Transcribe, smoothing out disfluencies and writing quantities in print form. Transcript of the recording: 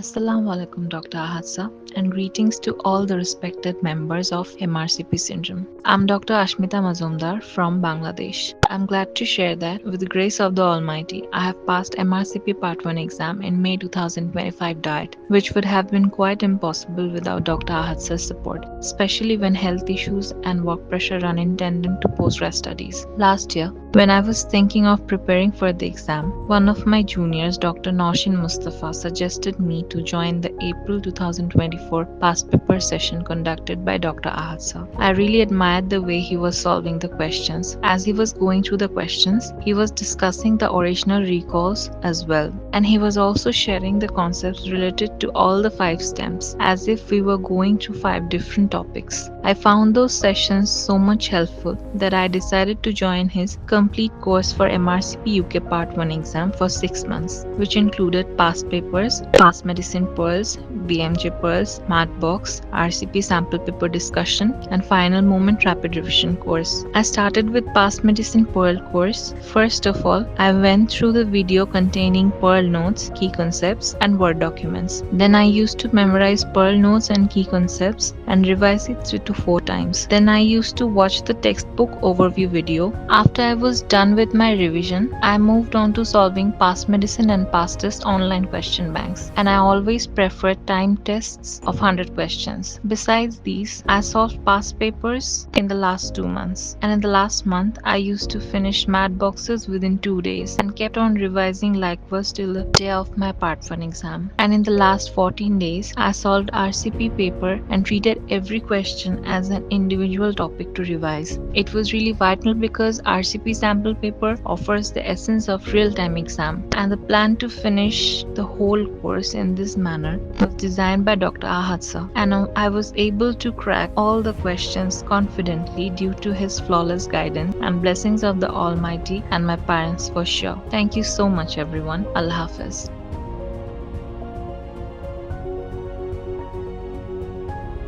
Assalamu alaikum, Dr. Ahad'S, and greetings to all the respected members of MRCP syndrome. I'm Dr. Ashmita Majumder from Bangladesh. I'm glad to share that with the grace of the Almighty, I have passed MRCP Part 1 exam in May 2025 diet, which would have been quite impossible without Dr. Ahad'S support, especially when health issues and work pressure run in tandem to post-grad studies. Last year, when I was thinking of preparing for the exam, one of my juniors, Dr. Naushin Mustafa, suggested me to join the April 2024 past paper session conducted by Dr. Ahad'S. I really admired the way he was solving the questions. As he was going through the questions, he was discussing the original recalls as well, and he was also sharing the concepts related to all the 5 stems, as if we were going through 5 different topics. I found those sessions so much helpful that I decided to join his complete course for MRCP UK Part 1 exam for 6 months, which included past papers, past medicine pearls, BMJ pearls, MADBOX, RCP sample paper discussion, and final moment rapid revision course. I started with past medicine pearl course. First of all, I went through the video containing pearl notes, key concepts, and Word documents. Then I used to memorize pearl notes and key concepts and revise it 3 to 4 times. Then I used to watch the textbook overview video. After I was done with my revision, I moved on to solving past medicine and PASTEST online question banks, and I always preferred time tests of 100 questions. Besides these, I solved past papers in the last 2 months, and in the last month I used to finish MADBOXes within 2 days and kept on revising likewise till the day of my Part 1 exam. And in the last 14 days, I solved RCP paper and treated every question as an individual topic to revise. It was really vital because RCP sample paper offers the essence of real-time exam, and the plan to finish the whole course in this manner was designed by Dr. Ahad'S, and I was able to crack all the questions confidently due to his flawless guidance and blessings of the Almighty and my parents for sure. Thank you so much everyone. Allah Hafiz.